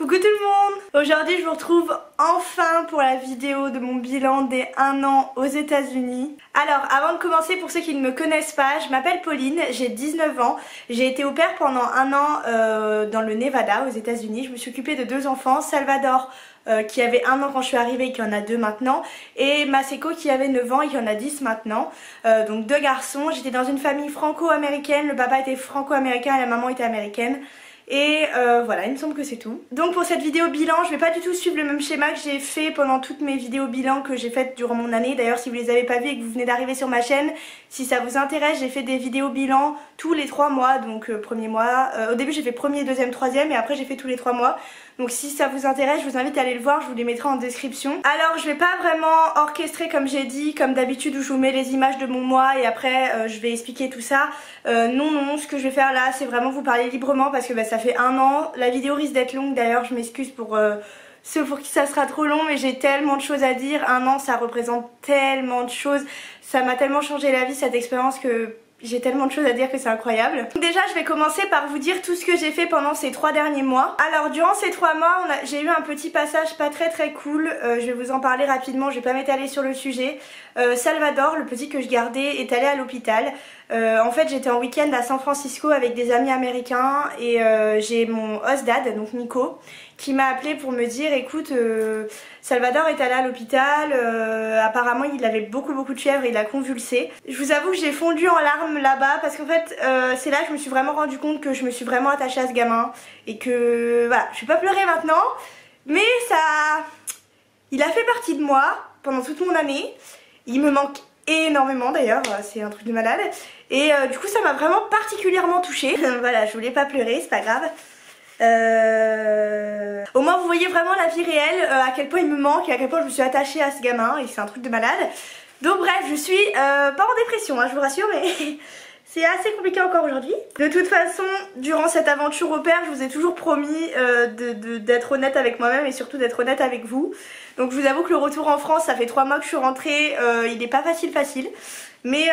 Coucou tout le monde! Aujourd'hui je vous retrouve enfin pour la vidéo de mon bilan des 1 an aux États-Unis. Alors avant de commencer, pour ceux qui ne me connaissent pas, je m'appelle Pauline, j'ai 19 ans. J'ai été au pair pendant 1 an dans le Nevada aux États-Unis. Je me suis occupée de 2 enfants, Salvador qui avait 1 an quand je suis arrivée et qui en a 2 maintenant, et Maseko qui avait 9 ans et qui en a 10 maintenant, donc 2 garçons. J'étais dans une famille franco-américaine, le papa était franco-américain et la maman était américaine. Et voilà, il me semble que c'est tout. Donc pour cette vidéo bilan, je vais pas du tout suivre le même schéma que j'ai fait pendant toutes mes vidéos bilan que j'ai faites durant mon année. D'ailleurs, si vous les avez pas vues et que vous venez d'arriver sur ma chaîne, si ça vous intéresse, j'ai fait des vidéos bilan tous les 3 mois. Donc premier mois, au début j'ai fait premier, deuxième, troisième et après j'ai fait tous les 3 mois. Donc si ça vous intéresse, je vous invite à aller le voir, je vous les mettrai en description. Alors je vais pas vraiment orchestrer comme j'ai dit, comme d'habitude où je vous mets les images de mon mois et après je vais expliquer tout ça. Non, ce que je vais faire là c'est vraiment vous parler librement parce que ça fait 1 an. La vidéo risque d'être longue d'ailleurs, je m'excuse pour ceux pour qui ça sera trop long, mais j'ai tellement de choses à dire. 1 an ça représente tellement de choses, ça m'a tellement changé la vie cette expérience que j'ai tellement de choses à dire que c'est incroyable. Déjà je vais commencer par vous dire tout ce que j'ai fait pendant ces 3 derniers mois. Alors durant ces 3 mois j'ai eu un petit passage pas très cool, je vais vous en parler rapidement, je vais pas m'étaler sur le sujet. Salvador, le petit que je gardais, est allé à l'hôpital. En fait j'étais en week-end à San Francisco avec des amis américains et j'ai mon host dad, donc Nico, qui m'a appelé pour me dire écoute Salvador est allé à l'hôpital, apparemment il avait beaucoup de fièvre et il a convulsé. Je vous avoue que j'ai fondu en larmes là-bas parce qu'en fait c'est là que je me suis vraiment rendu compte que je me suis vraiment attachée à ce gamin et que voilà, je vais pas pleurer maintenant, mais ça, il a fait partie de moi pendant toute mon année. Il me manque énormément d'ailleurs, c'est un truc de malade. Et du coup ça m'a vraiment particulièrement touchée. Voilà, je voulais pas pleurer, c'est pas grave. Au moins vous voyez vraiment la vie réelle, à quel point il me manque et à quel point je me suis attachée à ce gamin et c'est un truc de malade. Donc bref, je suis pas en dépression, hein, je vous rassure, mais c'est assez compliqué encore aujourd'hui. De toute façon, durant cette aventure au pair, je vous ai toujours promis d'être honnête avec moi-même et surtout d'être honnête avec vous. Donc je vous avoue que le retour en France, ça fait 3 mois que je suis rentrée, il n'est pas facile, mais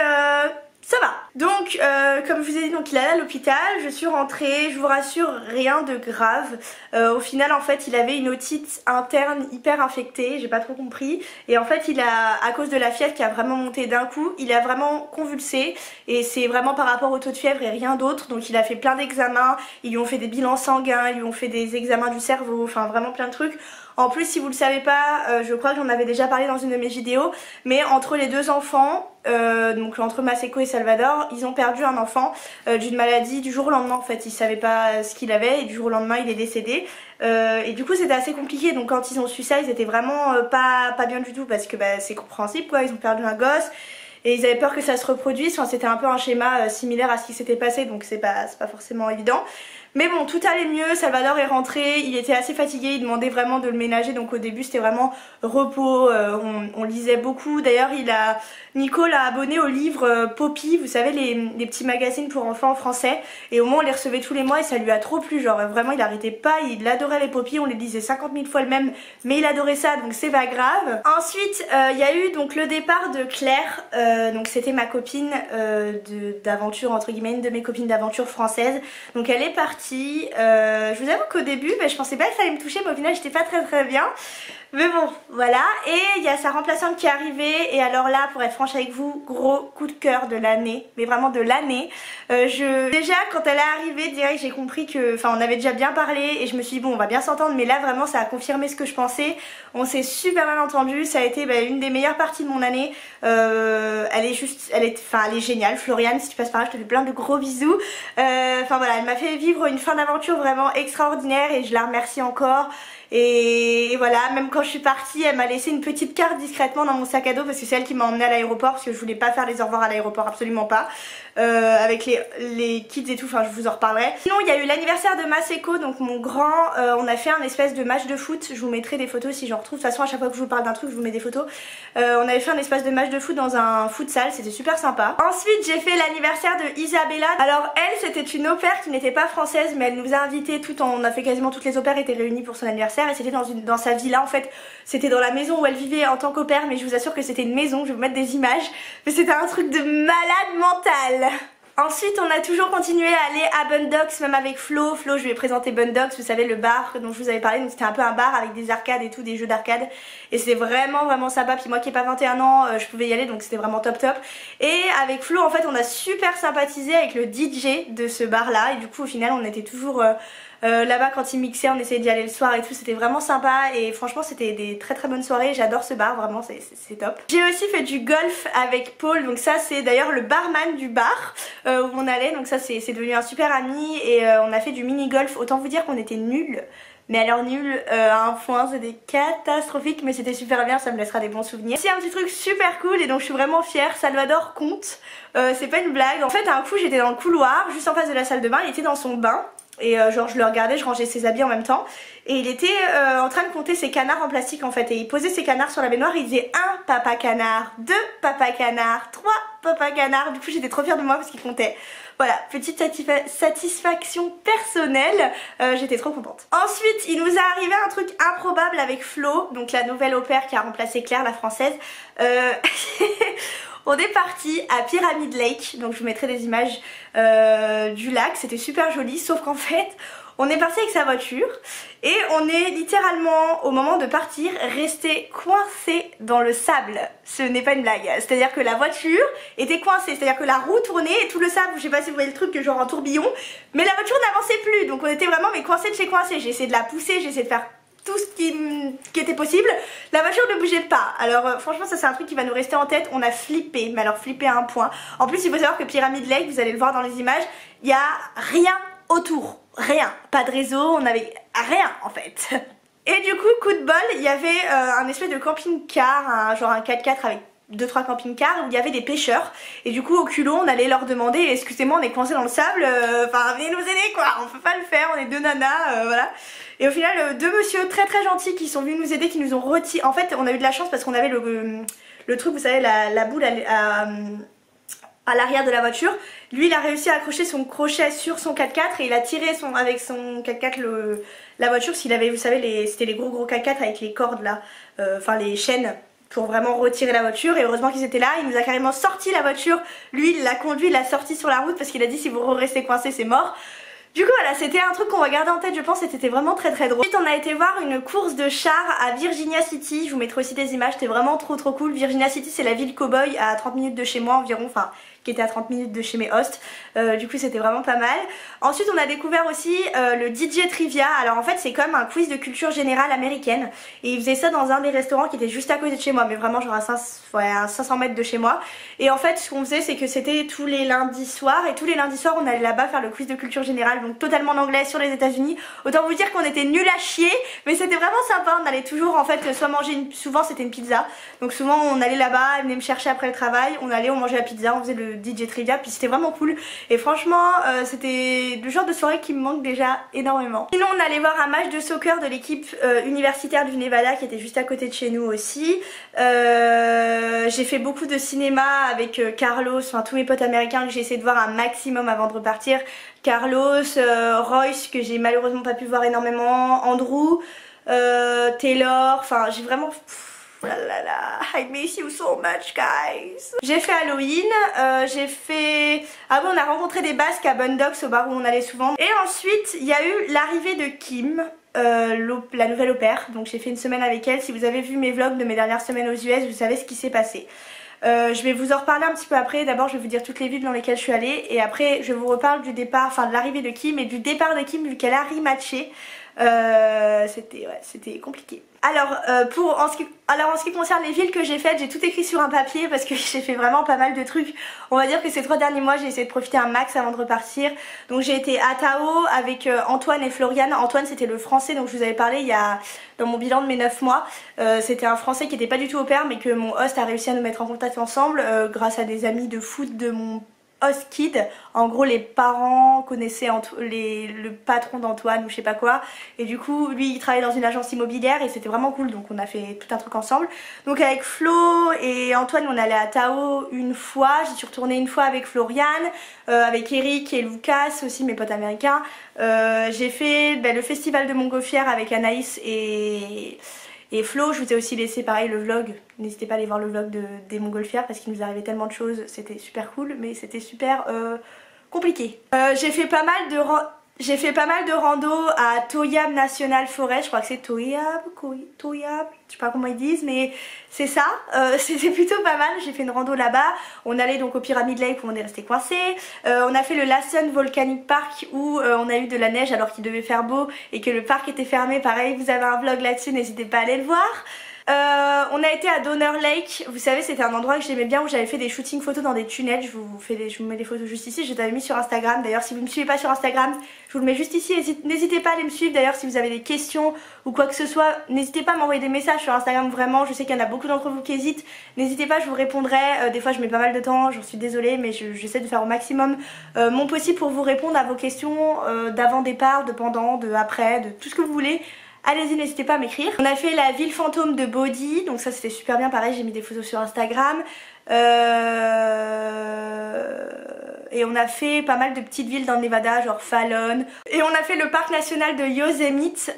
ça va. Donc comme je vous ai dit, donc il est allé à l'hôpital, je suis rentrée, je vous rassure, rien de grave. Au final en fait il avait une otite interne hyper infectée, j'ai pas trop compris. Et en fait il a, à cause de la fièvre qui a vraiment monté d'un coup, il a vraiment convulsé. Et c'est vraiment par rapport au taux de fièvre et rien d'autre. Donc il a fait plein d'examens, ils lui ont fait des bilans sanguins, ils lui ont fait des examens du cerveau, enfin vraiment plein de trucs. En plus si vous le savez pas, je crois que j'en avais déjà parlé dans une de mes vidéos, mais entre les 2 enfants, donc entre Maseko et Salvador, ils ont perdu un enfant d'une maladie du jour au lendemain en fait. Ils savaient pas ce qu'il avait et du jour au lendemain il est décédé. Et du coup c'était assez compliqué, donc quand ils ont su ça ils étaient vraiment pas bien du tout parce que c'est compréhensible quoi, ils ont perdu un gosse. Et ils avaient peur que ça se reproduise, enfin, c'était un peu un schéma similaire à ce qui s'était passé, donc c'est pas forcément évident. Mais bon, tout allait mieux, Salvador est rentré, il était assez fatigué, il demandait vraiment de le ménager, donc au début c'était vraiment repos, on lisait beaucoup. D'ailleurs Nico l'a abonné au livre Poppy, vous savez les petits magazines pour enfants en français, et au moins on les recevait tous les mois et ça lui a trop plu, genre vraiment il arrêtait pas, il adorait les Poppy, on les lisait 50 000 fois le même, mais il adorait ça donc c'est pas grave. Ensuite il y a eu donc le départ de Claire, donc c'était ma copine d'aventure, entre guillemets, une de mes copines d'aventure françaises, donc elle est partie. Je vous avoue qu'au début je pensais pas que ça allait me toucher, mais au final j'étais pas très bien. Mais bon, voilà. Et il y a sa remplaçante qui est arrivée. Et alors là, pour être franche avec vous, gros coup de cœur de l'année. Mais vraiment de l'année. Déjà, quand elle est arrivée, direct, j'ai compris que... Enfin, on avait déjà bien parlé. Et je me suis dit, bon, on va bien s'entendre. Mais là, vraiment, ça a confirmé ce que je pensais. On s'est super bien entendu. Ça a été une des meilleures parties de mon année. Elle est géniale. Floriane, si tu passes par là, je te fais plein de gros bisous. Enfin voilà, elle m'a fait vivre une fin d'aventure vraiment extraordinaire. Et je la remercie encore. Et voilà, même quand je suis partie, elle m'a laissé une petite carte discrètement dans mon sac à dos parce que c'est elle qui m'a emmenée à l'aéroport parce que je voulais pas faire les au revoir à l'aéroport, absolument pas. Avec les kids et tout, enfin je vous en reparlerai. Sinon il y a eu l'anniversaire de Maseko, donc mon grand, on a fait un espèce de match de foot, je vous mettrai des photos si j'en retrouve, de toute façon à chaque fois que je vous parle d'un truc je vous mets des photos. On avait fait un espèce de match de foot dans un futsal, c'était super sympa. Ensuite j'ai fait l'anniversaire de Isabella. Alors elle c'était une au pair qui n'était pas française mais elle nous a invités on a fait quasiment toutes les au pairs étaient réunies pour son anniversaire et c'était dans sa villa en fait, c'était dans la maison où elle vivait en tant qu'au pair, mais je vous assure que c'était une maison, je vais vous mettre des images, mais c'était un truc de malade mental. Ensuite on a toujours continué à aller à Bundox, même avec Flo. Flo, je lui ai présenté Bundox, vous savez le bar dont je vous avais parlé, donc c'était un peu un bar avec des arcades et tout, des jeux d'arcade, et c'était vraiment sympa. Puis moi qui n'ai pas 21 ans, je pouvais y aller, donc c'était vraiment top. Et avec Flo en fait on a super sympathisé avec le DJ de ce bar là, et du coup au final on était toujours là-bas quand il mixait, on essayait d'y aller le soir et tout, c'était vraiment sympa et franchement c'était des très bonnes soirées. J'adore ce bar, vraiment c'est top. J'ai aussi fait du golf avec Paul, donc ça c'est d'ailleurs le barman du bar où on allait, donc ça c'est devenu un super ami, et on a fait du mini golf. Autant vous dire qu'on était nuls, mais alors nul à un point, c'était catastrophique, mais c'était super bien, ça me laissera des bons souvenirs. C'est un petit truc super cool et donc je suis vraiment fière. Salvador Comte, c'est pas une blague. En fait un coup j'étais dans le couloir juste en face de la salle de bain, il était dans son bain et genre je le regardais, je rangeais ses habits en même temps, et il était en train de compter ses canards en plastique en fait, et il posait ses canards sur la baignoire, il disait 1 papa canard, 2 papa canard, 3 papa canard. Du coup j'étais trop fière de moi parce qu'il comptait. Voilà, petite satisfaction personnelle, j'étais trop contente. Ensuite, il nous est arrivé un truc improbable avec Flo, donc la nouvelle au pair qui a remplacé Claire, la française. On est parti à Pyramid Lake, donc je vous mettrai des images du lac, c'était super joli, sauf qu'en fait on est parti avec sa voiture et on est littéralement au moment de partir resté coincé dans le sable. Ce n'est pas une blague, c'est à dire que la voiture était coincée, c'est à dire que la roue tournait et tout le sable, je sais pas si vous voyez le truc, genre en tourbillon, mais la voiture n'avançait plus, donc on était vraiment mais coincé de chez coincé. J'ai essayé de la pousser, j'ai essayé de faire tout ce qui était possible, la voiture ne bougeait pas. Alors franchement ça c'est un truc qui va nous rester en tête. On a flippé, mais alors flippé à un point. En plus il faut savoir que Pyramid Lake, vous allez le voir dans les images, il n'y a rien autour, rien, pas de réseau, on avait rien en fait. Et du coup de bol, il y avait un espèce de camping-car, genre un 4x4 avec 2-3 camping-cars où il y avait des pêcheurs, et du coup au culot on allait leur demander excusez-moi on est coincé dans le sable, enfin venez nous aider quoi, on peut pas le faire, on est deux nanas, voilà. Et au final deux monsieur très gentils qui sont venus nous aider, qui nous ont retiré. En fait on a eu de la chance parce qu'on avait le truc, vous savez la boule à l'arrière de la voiture. Lui il a réussi à accrocher son crochet sur son 4x4 et il a tiré avec son 4x4 la voiture. S'il avait, vous savez, c'était les gros 4x4 avec les cordes là, enfin les chaînes pour vraiment retirer la voiture, et heureusement qu'ils étaient là. Il nous a carrément sorti la voiture, lui il l'a conduit, il l'a sorti sur la route parce qu'il a dit si vous restez coincé c'est mort. Du coup voilà, c'était un truc qu'on va garder en tête je pense, et c'était vraiment très drôle. Ensuite on a été voir une course de chars à Virginia City, je vous mettrai aussi des images, c'était vraiment trop cool. Virginia City c'est la ville cow-boy à 30 minutes de chez moi environ, enfin qui était à 30 minutes de chez mes hosts, du coup c'était vraiment pas mal. Ensuite on a découvert aussi le DJ Trivia. Alors en fait c'est comme un quiz de culture générale américaine, et ils faisaient ça dans un des restaurants qui était juste à côté de chez moi, mais vraiment genre à 500 mètres de chez moi. Et en fait ce qu'on faisait c'est que c'était tous les lundis soirs, et tous les lundis soirs on allait là-bas faire le quiz de culture générale, donc totalement en anglais sur les États-Unis. Autant vous dire qu'on était nuls à chier, mais c'était vraiment sympa. On allait toujours en fait soit manger souvent c'était une pizza, donc souvent on allait là-bas, ils venaient me chercher après le travail, on mangeait la pizza, on faisait le DJ Trivia, puis c'était vraiment cool. Et franchement c'était le genre de soirée qui me manque déjà énormément. Sinon on allait voir un match de soccer de l'équipe universitaire du Nevada qui était juste à côté de chez nous aussi. J'ai fait beaucoup de cinéma avec Carlos, enfin tous mes potes américains que j'ai essayé de voir un maximum avant de repartir. Carlos, Royce que j'ai malheureusement pas pu voir énormément, Andrew, Taylor, enfin j'ai vraiment... Oh là là là, I miss you so much guys. J'ai fait Halloween, j'ai fait... Ah bon, on a rencontré des Basques à Bundox, au bar où on allait souvent. Et ensuite il y a eu l'arrivée de Kim, la nouvelle au pair, donc j'ai fait une semaine avec elle. Si vous avez vu mes vlogs de mes dernières semaines aux US, vous savez ce qui s'est passé. Je vais vous en reparler un petit peu après. D'abord je vais vous dire toutes les villes dans lesquelles je suis allée, et après je vous reparle du départ, enfin de l'arrivée de Kim et du départ de Kim vu qu'elle a rematché. C'était compliqué. Alors en ce qui concerne les villes que j'ai faites, j'ai tout écrit sur un papier parce que j'ai fait vraiment pas mal de trucs. On va dire que ces 3 derniers mois j'ai essayé de profiter un max avant de repartir. Donc j'ai été à Tao avec Antoine et Floriane. Antoine c'était le français dont je vous avais parlé il y a dans mon bilan de mes 9 mois. C'était un français qui était pas du tout au pair, mais que mon host a réussi à nous mettre en contact ensemble grâce à des amis de foot de mon host kid. En gros les parents connaissaient le patron d'Antoine ou je sais pas quoi, et du coup lui il travaillait dans une agence immobilière et c'était vraiment cool, donc on a fait tout un truc ensemble. Donc avec Flo et Antoine on allait à Tao une fois, j'y suis retournée une fois avec Floriane, avec Eric et Lucas aussi, mes potes américains. J'ai fait le festival de Montgolfière avec Anaïs et Flo. Je vous ai aussi laissé pareil le vlog, n'hésitez pas à aller voir le vlog des Montgolfières parce qu'il nous arrivait tellement de choses, c'était super cool, mais c'était super compliqué. J'ai fait pas mal de rando à Toyab National Forest, je crois que c'est Toyab, je sais pas comment ils disent, mais c'est ça, c'était plutôt pas mal. J'ai fait une rando là-bas, on allait donc au Pyramid Lake où on est resté coincé, on a fait le Lassen Volcanic Park où on a eu de la neige alors qu'il devait faire beau et que le parc était fermé, pareil vous avez un vlog là-dessus, n'hésitez pas à aller le voir. On a été à Donner Lake, vous savez c'était un endroit que j'aimais bien où j'avais fait des shootings photos dans des tunnels, je vous mets des photos juste ici, je t'avais mis sur Instagram, d'ailleurs si vous ne me suivez pas sur Instagram, je vous le mets juste ici, n'hésitez pas à aller me suivre, d'ailleurs si vous avez des questions ou quoi que ce soit, n'hésitez pas à m'envoyer des messages sur Instagram vraiment, je sais qu'il y en a beaucoup d'entre vous qui hésitent, n'hésitez pas, je vous répondrai, des fois je mets pas mal de temps, j'en suis désolée mais j'essaie de faire au maximum mon possible pour vous répondre à vos questions d'avant départ, de pendant, de après, de tout ce que vous voulez. Allez-y, n'hésitez pas à m'écrire. On a fait la ville fantôme de Bodhi, donc ça c'était super bien, pareil j'ai mis des photos sur Instagram. Et on a fait pas mal de petites villes dans le Nevada, genre Fallon. Et on a fait le parc national de Yosemite,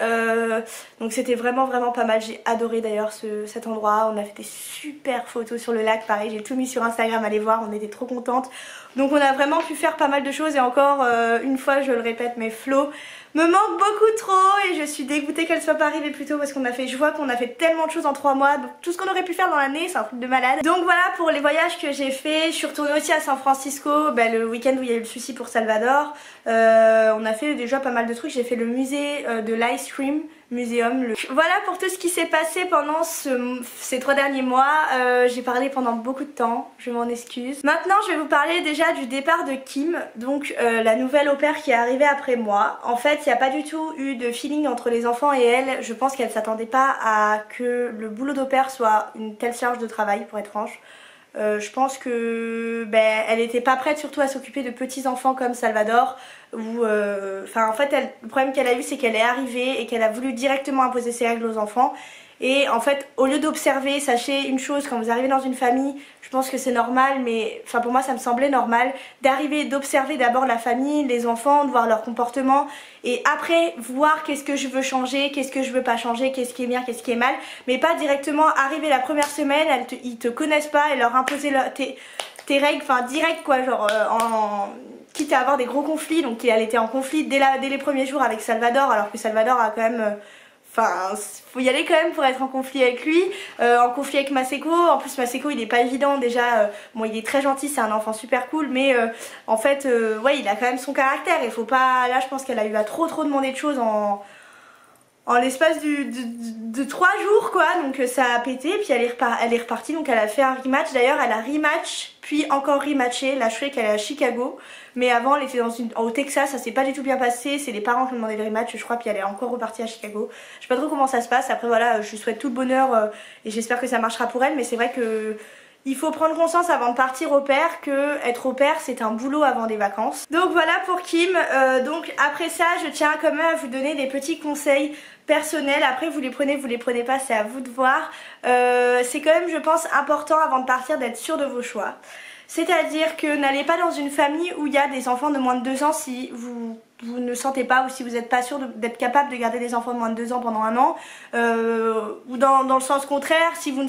donc c'était vraiment pas mal. J'ai adoré d'ailleurs cet endroit, on a fait des super photos sur le lac, pareil j'ai tout mis sur Instagram, allez voir, on était trop contentes. Donc on a vraiment pu faire pas mal de choses et encore une fois je le répète, mais Flo me manque beaucoup trop et je suis dégoûtée qu'elle soit pas arrivée plus tôt parce je vois qu'on a fait tellement de choses en 3 mois, donc tout ce qu'on aurait pu faire dans l'année c'est un truc de malade. Donc voilà pour les voyages que j'ai fait. Je suis retournée aussi à San Francisco, le week-end où il y a eu le souci pour Salvador. On a fait déjà pas mal de trucs, j'ai fait le musée de l'ice cream muséum. Voilà pour tout ce qui s'est passé pendant ces 3 derniers mois. J'ai parlé pendant beaucoup de temps, je m'en excuse. Maintenant je vais vous parler déjà du départ de Kim, donc la nouvelle au pair qui est arrivée après moi. En fait il n'y a pas du tout eu de feeling entre les enfants et elle. Je pense qu'elle s'attendait pas à que le boulot d'au pair soit une telle charge de travail, pour être franche. Je pense que elle était pas prête surtout à s'occuper de petits enfants comme Salvador où en fait le problème qu'elle a eu c'est qu'elle est arrivée et qu'elle a voulu directement imposer ses règles aux enfants. Et en fait au lieu d'observer, sachez une chose, quand vous arrivez dans une famille, je pense que c'est normal, mais pour moi ça me semblait normal d'arriver, d'observer d'abord la famille, les enfants, de voir leur comportement et après voir qu'est-ce que je veux changer, qu'est-ce que je veux pas changer, qu'est-ce qui est bien, qu'est-ce qui est mal, mais pas directement arriver la première semaine, ils te connaissent pas et leur imposer tes règles, direct quoi, genre quitte à avoir des gros conflits. Donc elle était en conflit dès les premiers jours avec Salvador, alors que Salvador a quand même faut y aller quand même pour être en conflit avec lui, en conflit avec Maseko. En plus Maseko il est pas évident déjà, bon il est très gentil, c'est un enfant super cool, mais en fait ouais il a quand même son caractère, il faut pas, là je pense qu'elle a eu à trop demander de choses en l'espace de 3 jours quoi, donc ça a pété, puis elle est repartie, donc elle a fait un rematch, d'ailleurs elle a rematch puis encore rematché, là je sais qu'elle est à Chicago, mais avant elle était au Texas, ça s'est pas du tout bien passé, c'est les parents qui ont demandé le rematch je crois, puis elle est encore repartie à Chicago, je sais pas trop comment ça se passe, après voilà je lui souhaite tout le bonheur et j'espère que ça marchera pour elle, mais c'est vrai que il faut prendre conscience avant de partir au pair que être au pair c'est un boulot avant des vacances. Donc voilà pour Kim, donc après ça je tiens quand même à vous donner des petits conseils personnels, après vous les prenez pas, c'est à vous de voir. C'est quand même je pense important avant de partir d'être sûr de vos choix. C'est-à-dire que n'allez pas dans une famille où il y a des enfants de moins de 2 ans si vous ne sentez pas ou si vous n'êtes pas sûr d'être capable de garder des enfants de moins de 2 ans pendant 1 an, ou dans le sens contraire, si vous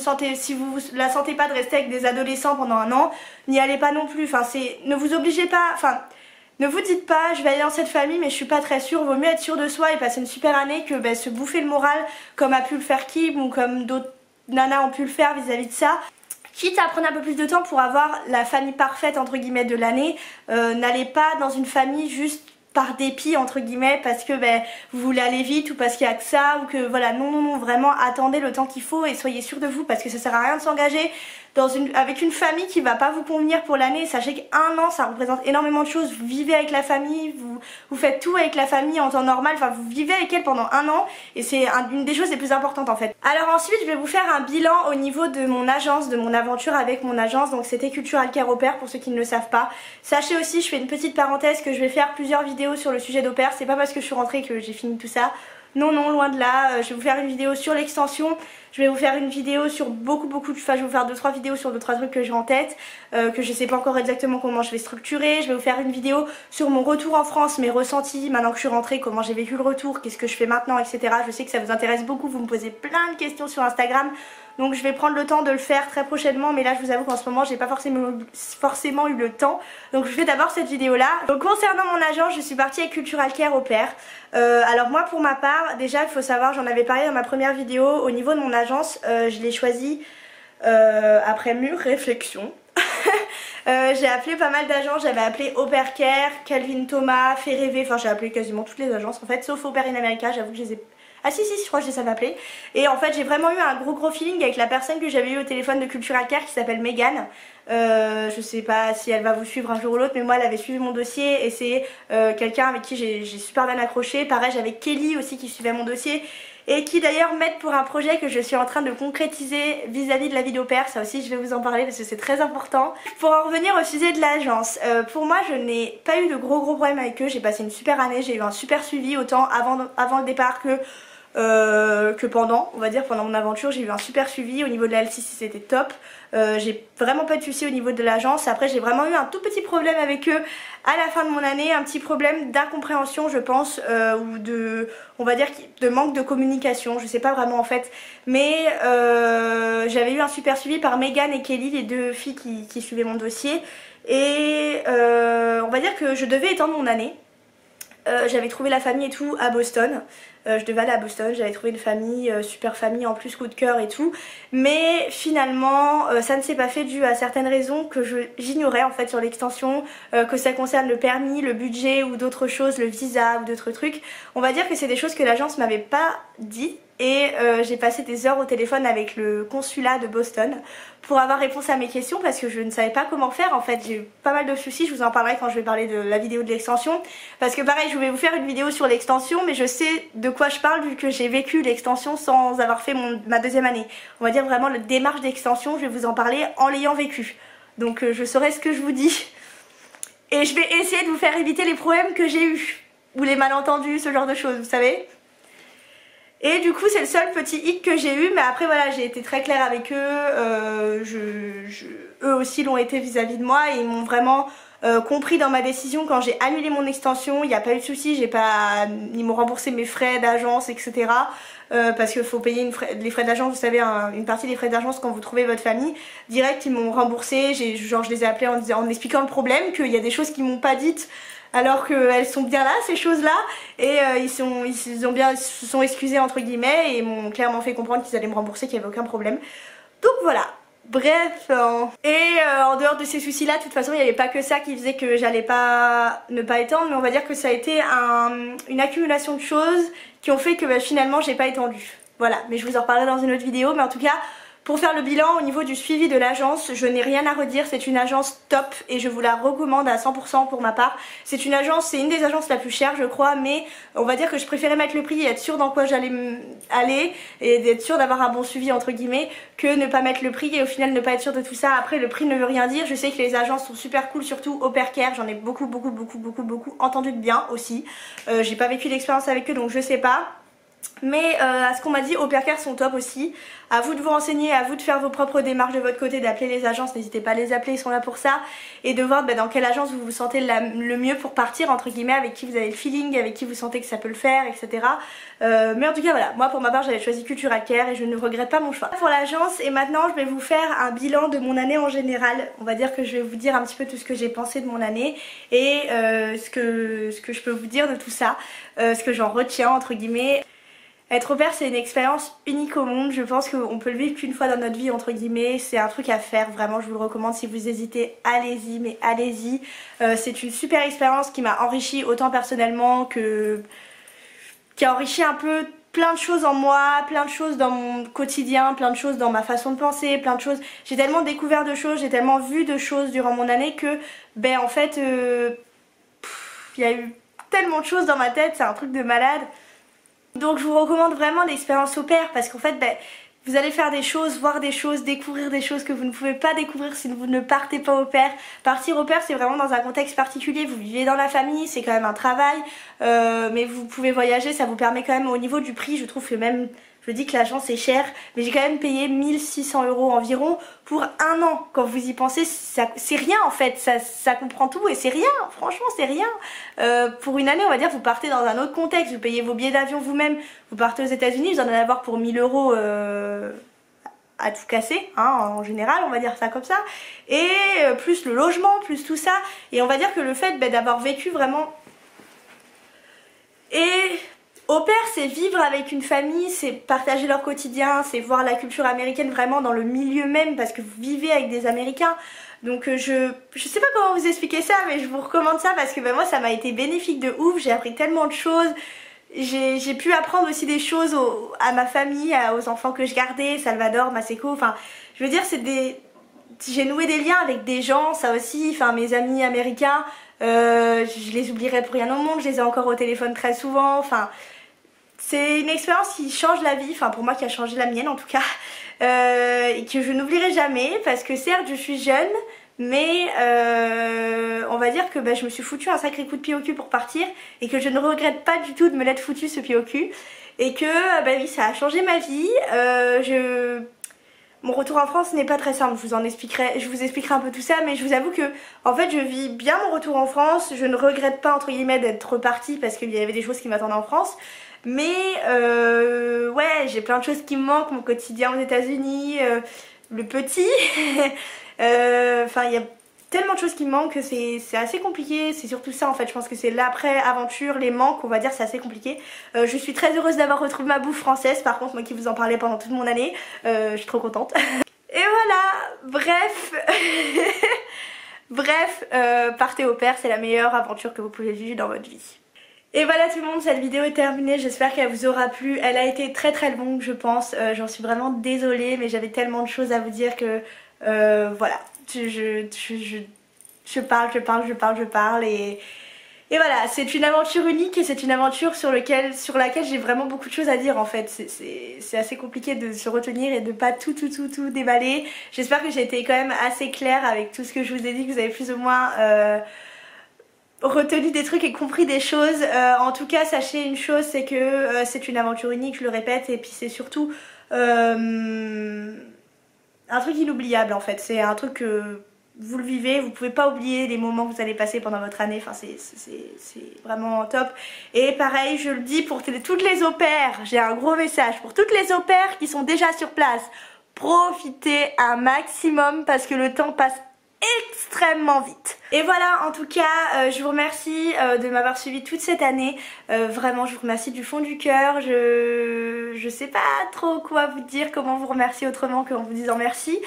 la sentez pas de rester avec des adolescents pendant 1 an, n'y allez pas non plus. Ne vous obligez pas, ne vous dites pas je vais aller dans cette famille mais je suis pas très sûre, vaut mieux être sûr de soi et passer une super année que se bouffer le moral comme a pu le faire Kim ou comme d'autres nanas ont pu le faire vis-à-vis de ça. Quitte à prendre un peu plus de temps pour avoir la famille parfaite entre guillemets de l'année, n'allez pas dans une famille juste par dépit entre guillemets parce que vous voulez aller vite ou parce qu'il y a que ça ou que voilà, non, vraiment attendez le temps qu'il faut et soyez sûr de vous parce que ça sert à rien de s'engager avec une famille qui va pas vous convenir pour l'année. Sachez qu'1 an ça représente énormément de choses, vous vivez avec la famille, vous faites tout avec la famille en temps normal, vous vivez avec elle pendant 1 an et c'est une des choses les plus importantes en fait. Alors ensuite je vais vous faire un bilan au niveau de mon agence, de mon aventure avec mon agence, donc c'était Cultural Care Au Pair pour ceux qui ne le savent pas. Sachez aussi, je fais une petite parenthèse, que je vais faire plusieurs vidéos sur le sujet d'au pair, c'est pas parce que je suis rentrée que j'ai fini tout ça. Non, loin de là, je vais vous faire une vidéo sur l'extension, Je vais vous faire une vidéo sur enfin je vais vous faire 2-3 vidéos sur 2-3 trucs que j'ai en tête, que je sais pas encore exactement comment je vais structurer. Je vais vous faire une vidéo sur mon retour en France, mes ressentis maintenant que je suis rentrée, comment j'ai vécu le retour, qu'est-ce que je fais maintenant, etc. Je sais que ça vous intéresse beaucoup, vous me posez plein de questions sur Instagram. Donc je vais prendre le temps de le faire très prochainement, mais là je vous avoue qu'en ce moment j'ai pas forcément eu le temps. Donc je fais d'abord cette vidéo là. Donc concernant mon agence, je suis partie avec Cultural Care au pair. Alors moi pour ma part, déjà il faut savoir, j'en avais parlé dans ma première vidéo, au niveau de mon agence, je l'ai choisie après mûre réflexion. J'ai appelé pas mal d'agences, j'avais appelé Au Pair Care, Calvin Thomas, Fait Rêver, enfin j'ai appelé quasiment toutes les agences en fait, sauf Au Pair in America, j'avoue que je les ai... Ah si, je crois que je les avais appelés. Et en fait j'ai vraiment eu un gros feeling avec la personne que j'avais eu au téléphone de Cultural Care qui s'appelle Megan. Je sais pas si elle va vous suivre un jour ou l'autre, mais moi elle avait suivi mon dossier et c'est quelqu'un avec qui j'ai super bien accroché. Pareil j'avais Kelly aussi qui suivait mon dossier et qui d'ailleurs m'aide pour un projet que je suis en train de concrétiser vis-à-vis de la vidéo pair. Ça aussi je vais vous en parler parce que c'est très important. Pour en revenir au sujet de l'agence, pour moi je n'ai pas eu de gros problèmes avec eux. J'ai passé une super année, j'ai eu un super suivi autant avant le départ que pendant, on va dire pendant mon aventure. J'ai eu un super suivi au niveau de la LCC, c'était top. J'ai vraiment pas de soucis au niveau de l'agence. Après j'ai vraiment eu un tout petit problème avec eux à la fin de mon année, un petit problème d'incompréhension je pense, ou de, on va dire, de manque de communication, je sais pas vraiment en fait, mais j'avais eu un super suivi par Megan et Kelly, les deux filles qui suivaient mon dossier, et on va dire que je devais étendre mon année. J'avais trouvé la famille et tout à Boston, je devais aller à Boston, j'avais trouvé une famille, super famille en plus, coup de cœur et tout, mais finalement ça ne s'est pas fait dû à certaines raisons que j'ignorais en fait sur l'extension, que ça concerne le permis, le budget ou d'autres choses, le visa ou d'autres trucs. On va dire que c'est des choses que l'agence m'avait pas dit. Et j'ai passé des heures au téléphone avec le consulat de Boston pour avoir réponse à mes questions parce que je ne savais pas comment faire en fait. J'ai eu pas mal de soucis, je vous en parlerai quand je vais parler de la vidéo de l'extension, parce que pareil je vais vous faire une vidéo sur l'extension, mais je sais de quoi je parle vu que j'ai vécu l'extension sans avoir fait ma deuxième année. On va dire vraiment le démarche d'extension, je vais vous en parler en l'ayant vécu, donc je saurai ce que je vous dis et je vais essayer de vous faire éviter les problèmes que j'ai eu ou les malentendus, ce genre de choses, vous savez. Et du coup c'est le seul petit hic que j'ai eu, mais après voilà j'ai été très claire avec eux, eux aussi l'ont été vis-à-vis de moi et ils m'ont vraiment compris dans ma décision. Quand j'ai annulé mon extension, il n'y a pas eu de souci, ils m'ont remboursé mes frais d'agence etc. Parce qu'il faut payer les frais d'agence, vous savez une partie des frais d'agence quand vous trouvez votre famille. Direct ils m'ont remboursé, je les ai appelés en expliquant le problème, qu'il y a des choses qu'ils m'ont pas dites alors qu'elles sont bien là ces choses là, et ils se sont excusés entre guillemets et m'ont clairement fait comprendre qu'ils allaient me rembourser, qu'il n'y avait aucun problème. Donc voilà, bref, en dehors de ces soucis là, de toute façon il n'y avait pas que ça qui faisait que j'allais ne pas étendre, mais on va dire que ça a été une accumulation de choses qui ont fait que finalement j'ai pas étendu. Voilà, mais je vous en reparlerai dans une autre vidéo, mais en tout cas pour faire le bilan au niveau du suivi de l'agence, je n'ai rien à redire, c'est une agence top et je vous la recommande à 100% pour ma part. C'est une des agences la plus chère je crois, mais on va dire que je préférais mettre le prix et être sûre dans quoi j'allais aller et d'être sûre d'avoir un bon suivi entre guillemets, que ne pas mettre le prix et au final ne pas être sûre de tout ça. Après le prix ne veut rien dire, je sais que les agences sont super cool, surtout Au Pair Care, j'en ai beaucoup entendu de bien aussi. J'ai pas vécu l'expérience avec eux donc je sais pas. Mais à ce qu'on m'a dit, Au Pair Care sont top aussi. À vous de vous renseigner, à vous de faire vos propres démarches de votre côté, d'appeler les agences, n'hésitez pas à les appeler, ils sont là pour ça. Et de voir dans quelle agence vous vous sentez le mieux pour partir, entre guillemets, avec qui vous avez le feeling, avec qui vous sentez que ça peut le faire, etc. Mais en tout cas voilà, moi pour ma part j'avais choisi Cultural Care et je ne regrette pas mon choix. Pour l'agence, et maintenant je vais vous faire un bilan de mon année en général. On va dire que je vais vous dire un petit peu tout ce que j'ai pensé de mon année et ce que je peux vous dire de tout ça, ce que j'en retiens entre guillemets. Être au pair c'est une expérience unique au monde, je pense qu'on peut le vivre qu'une fois dans notre vie entre guillemets, c'est un truc à faire, vraiment je vous le recommande. Si vous hésitez, allez-y, mais allez-y. C'est une super expérience qui m'a enrichi autant personnellement qui a enrichi un peu plein de choses en moi, plein de choses dans mon quotidien, plein de choses dans ma façon de penser, plein de choses. J'ai tellement découvert de choses, j'ai tellement vu de choses durant mon année que en fait il y a eu tellement de choses dans ma tête, c'est un truc de malade. Donc je vous recommande vraiment l'expérience au pair parce qu'en fait vous allez faire des choses, voir des choses, découvrir des choses que vous ne pouvez pas découvrir si vous ne partez pas au pair. Partir au pair c'est vraiment dans un contexte particulier, vous vivez dans la famille, c'est quand même un travail, mais vous pouvez voyager, ça vous permet quand même au niveau du prix, je trouve que même Je dis que l'agence est chère, mais j'ai quand même payé 1600 € environ pour un an. Quand vous y pensez, c'est rien en fait, ça comprend tout et c'est rien, franchement c'est rien. Pour une année, on va dire, vous partez dans un autre contexte, vous payez vos billets d'avion vous-même, vous partez aux États-Unis, vous en allez avoir pour 1000 € à tout casser, hein, en général, on va dire ça comme ça. Et plus le logement, plus tout ça. Et on va dire que le fait d'avoir vécu vraiment... Et... Au pair, c'est vivre avec une famille, c'est partager leur quotidien, c'est voir la culture américaine vraiment dans le milieu même parce que vous vivez avec des Américains. Donc je sais pas comment vous expliquer ça, mais je vous recommande ça parce que moi ça m'a été bénéfique de ouf, j'ai appris tellement de choses. J'ai pu apprendre aussi des choses à ma famille, aux enfants que je gardais, Salvador, Maseko, enfin je veux dire j'ai noué des liens avec des gens, ça aussi, enfin mes amis américains, je les oublierai pour rien au monde, je les ai encore au téléphone très souvent, enfin... C'est une expérience qui change la vie, enfin pour moi qui a changé la mienne en tout cas, et que je n'oublierai jamais parce que certes je suis jeune, mais on va dire que je me suis foutu un sacré coup de pied au cul pour partir et que je ne regrette pas du tout de me l'être foutu ce pied au cul et que oui ça a changé ma vie. Mon retour en France n'est pas très simple, je vous expliquerai un peu tout ça, mais je vous avoue que en fait je vis bien mon retour en France, je ne regrette pas entre guillemets d'être repartie parce qu'il y avait des choses qui m'attendaient en France. Mais ouais, j'ai plein de choses qui me manquent, mon quotidien aux États-Unis, le petit. Enfin, il y a tellement de choses qui me manquent que c'est assez compliqué. C'est surtout ça en fait, je pense que c'est l'après-aventure, les manques, on va dire, c'est assez compliqué. Je suis très heureuse d'avoir retrouvé ma bouffe française, par contre, moi qui vous en parlais pendant toute mon année, je suis trop contente. Et voilà, bref. Bref, partez au pair, c'est la meilleure aventure que vous pouvez vivre dans votre vie. Et voilà tout le monde, cette vidéo est terminée, j'espère qu'elle vous aura plu. Elle a été très très longue je pense, j'en suis vraiment désolée mais j'avais tellement de choses à vous dire que voilà, je parle et voilà, c'est une aventure unique et c'est une aventure sur laquelle j'ai vraiment beaucoup de choses à dire en fait. C'est assez compliqué de se retenir et de pas tout déballer. J'espère que j'ai été quand même assez claire avec tout ce que je vous ai dit, que vous avez plus ou moins... retenu des trucs et compris des choses. En tout cas sachez une chose, c'est que c'est une aventure unique, je le répète, et puis c'est surtout un truc inoubliable en fait, c'est un truc que vous le vivez, vous pouvez pas oublier les moments que vous allez passer pendant votre année, enfin c'est vraiment top. Et pareil je le dis pour toutes les au pairs, j'ai un gros message pour toutes les au pairs qui sont déjà sur place, profitez un maximum parce que le temps passe extrêmement vite. Et voilà, en tout cas je vous remercie de m'avoir suivi toute cette année, vraiment je vous remercie du fond du cœur. Je sais pas trop quoi vous dire, comment vous remercier autrement qu'en vous disant merci.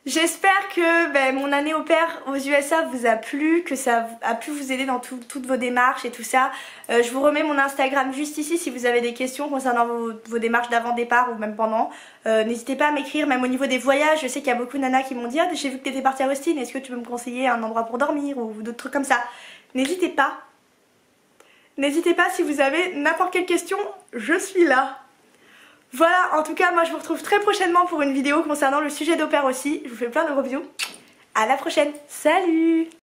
J'espère que mon année au pair aux USA vous a plu, que ça a pu vous aider dans toutes vos démarches et tout ça. Je vous remets mon Instagram juste ici si vous avez des questions concernant vos démarches d'avant départ ou même pendant. N'hésitez pas à m'écrire, même au niveau des voyages, je sais qu'il y a beaucoup de nanas qui m'ont dit « Ah, j'ai vu que tu étais partie à Austin, est-ce que tu peux me conseiller un endroit pour dormir ?» ou d'autres trucs comme ça. N'hésitez pas. N'hésitez pas si vous avez n'importe quelle question, je suis là. Voilà, en tout cas, moi je vous retrouve très prochainement pour une vidéo concernant le sujet d'au pair aussi. Je vous fais plein de gros bisous. À la prochaine. Salut!